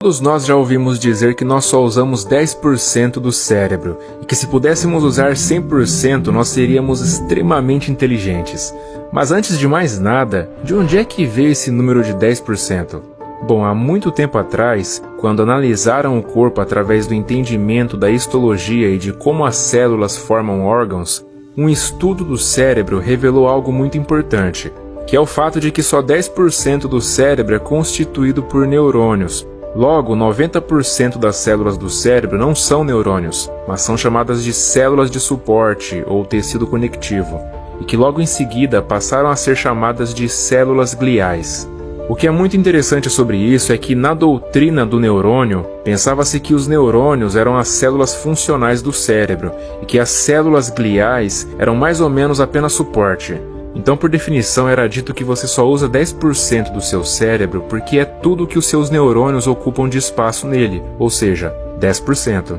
Todos nós já ouvimos dizer que nós só usamos 10% do cérebro e que se pudéssemos usar 100% nós seríamos extremamente inteligentes. Mas antes de mais nada, de onde é que veio esse número de 10%? Bom, há muito tempo atrás, quando analisaram o corpo através do entendimento da histologia e de como as células formam órgãos, um estudo do cérebro revelou algo muito importante, que é o fato de que só 10% do cérebro é constituído por neurônios. Logo, 90% das células do cérebro não são neurônios, mas são chamadas de células de suporte ou tecido conectivo, e que logo em seguida passaram a ser chamadas de células gliais. O que é muito interessante sobre isso é que na doutrina do neurônio, pensava-se que os neurônios eram as células funcionais do cérebro e que as células gliais eram mais ou menos apenas suporte. Então, por definição, era dito que você só usa 10% do seu cérebro porque é tudo que os seus neurônios ocupam de espaço nele, ou seja, 10%.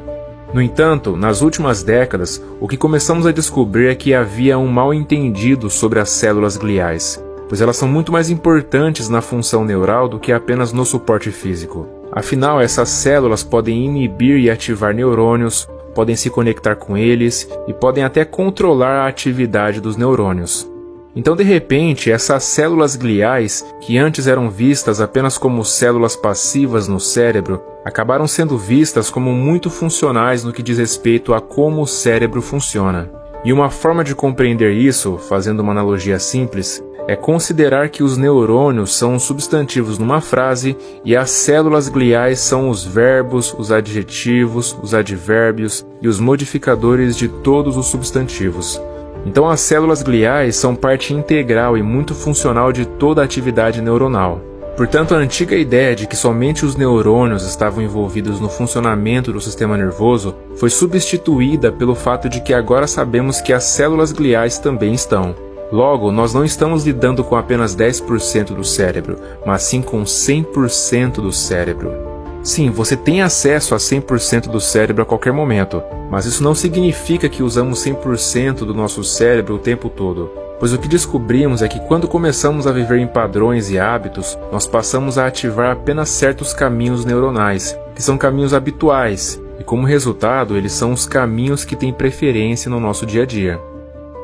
No entanto, nas últimas décadas, o que começamos a descobrir é que havia um mal-entendido sobre as células gliais, pois elas são muito mais importantes na função neural do que apenas no suporte físico. Afinal, essas células podem inibir e ativar neurônios, podem se conectar com eles e podem até controlar a atividade dos neurônios. Então, de repente, essas células gliais, que antes eram vistas apenas como células passivas no cérebro, acabaram sendo vistas como muito funcionais no que diz respeito a como o cérebro funciona. E uma forma de compreender isso, fazendo uma analogia simples, é considerar que os neurônios são os substantivos numa frase e as células gliais são os verbos, os adjetivos, os advérbios e os modificadores de todos os substantivos. Então as células gliais são parte integral e muito funcional de toda a atividade neuronal. Portanto, a antiga ideia de que somente os neurônios estavam envolvidos no funcionamento do sistema nervoso foi substituída pelo fato de que agora sabemos que as células gliais também estão. Logo, nós não estamos lidando com apenas 10% do cérebro, mas sim com 100% do cérebro. Sim, você tem acesso a 100% do cérebro a qualquer momento, mas isso não significa que usamos 100% do nosso cérebro o tempo todo, pois o que descobrimos é que quando começamos a viver em padrões e hábitos, nós passamos a ativar apenas certos caminhos neuronais, que são caminhos habituais, e como resultado, eles são os caminhos que têm preferência no nosso dia a dia.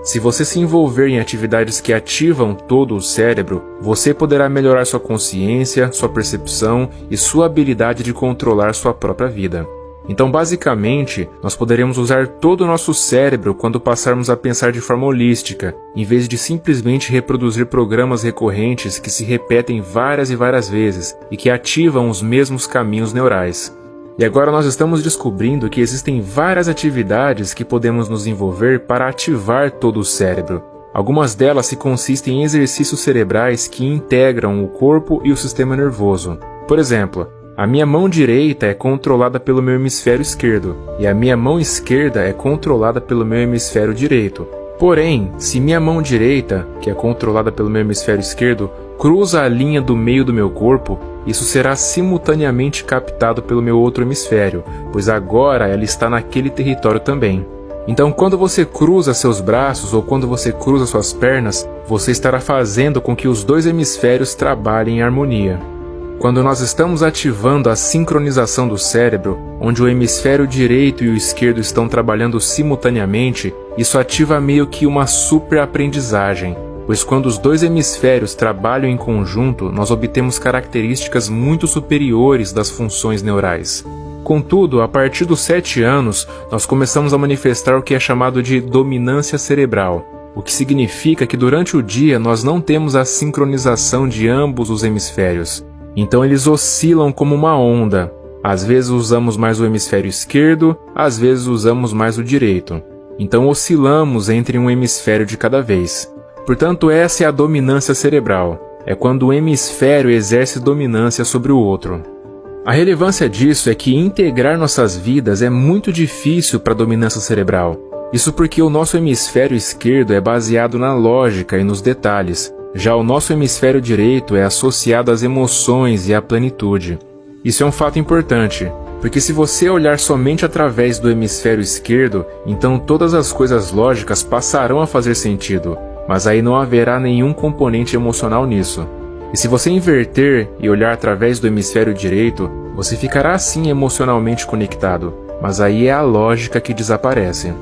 Se você se envolver em atividades que ativam todo o cérebro, você poderá melhorar sua consciência, sua percepção e sua habilidade de controlar sua própria vida. Então, basicamente, nós poderemos usar todo o nosso cérebro quando passarmos a pensar de forma holística, em vez de simplesmente reproduzir programas recorrentes que se repetem várias e várias vezes e que ativam os mesmos caminhos neurais. E agora nós estamos descobrindo que existem várias atividades que podemos nos envolver para ativar todo o cérebro. Algumas delas se consistem em exercícios cerebrais que integram o corpo e o sistema nervoso. Por exemplo, a minha mão direita é controlada pelo meu hemisfério esquerdo, e a minha mão esquerda é controlada pelo meu hemisfério direito. Porém, se minha mão direita, que é controlada pelo meu hemisfério esquerdo, cruza a linha do meio do meu corpo, isso será simultaneamente captado pelo meu outro hemisfério, pois agora ela está naquele território também. Então, quando você cruza seus braços ou quando você cruza suas pernas, você estará fazendo com que os dois hemisférios trabalhem em harmonia. Quando nós estamos ativando a sincronização do cérebro, onde o hemisfério direito e o esquerdo estão trabalhando simultaneamente, isso ativa meio que uma superaprendizagem, pois quando os dois hemisférios trabalham em conjunto, nós obtemos características muito superiores das funções neurais. Contudo, a partir dos 7 anos, nós começamos a manifestar o que é chamado de dominância cerebral, o que significa que durante o dia nós não temos a sincronização de ambos os hemisférios. Então eles oscilam como uma onda. Às vezes usamos mais o hemisfério esquerdo, às vezes usamos mais o direito. Então oscilamos entre um hemisfério de cada vez. Portanto, essa é a dominância cerebral. É quando o hemisfério exerce dominância sobre o outro. A relevância disso é que integrar nossas vidas é muito difícil para a dominância cerebral. Isso porque o nosso hemisfério esquerdo é baseado na lógica e nos detalhes. Já o nosso hemisfério direito é associado às emoções e à plenitude. Isso é um fato importante, porque se você olhar somente através do hemisfério esquerdo, então todas as coisas lógicas passarão a fazer sentido, mas aí não haverá nenhum componente emocional nisso. E se você inverter e olhar através do hemisfério direito, Você ficará sim emocionalmente conectado, mas aí é a lógica que desaparece.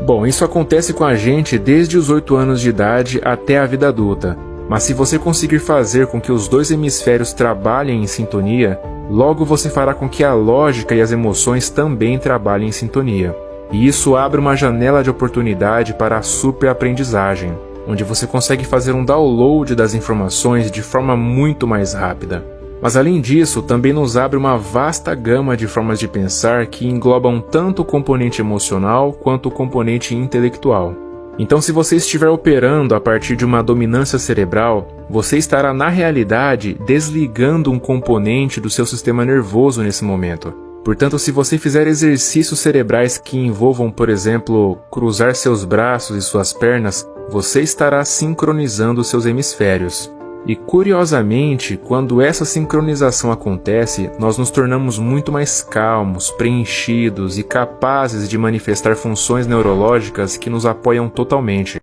Bom, isso acontece com a gente desde os 8 anos de idade até a vida adulta, mas se você conseguir fazer com que os dois hemisférios trabalhem em sintonia, logo você fará com que a lógica e as emoções também trabalhem em sintonia. E isso abre uma janela de oportunidade para a superaprendizagem, onde você consegue fazer um download das informações de forma muito mais rápida. Mas além disso, também nos abre uma vasta gama de formas de pensar que englobam tanto o componente emocional quanto o componente intelectual. Então, se você estiver operando a partir de uma dominância cerebral, você estará na realidade desligando um componente do seu sistema nervoso nesse momento. Portanto, se você fizer exercícios cerebrais que envolvam, por exemplo, cruzar seus braços e suas pernas, você estará sincronizando seus hemisférios. E curiosamente, quando essa sincronização acontece, nós nos tornamos muito mais calmos, preenchidos e capazes de manifestar funções neurológicas que nos apoiam totalmente.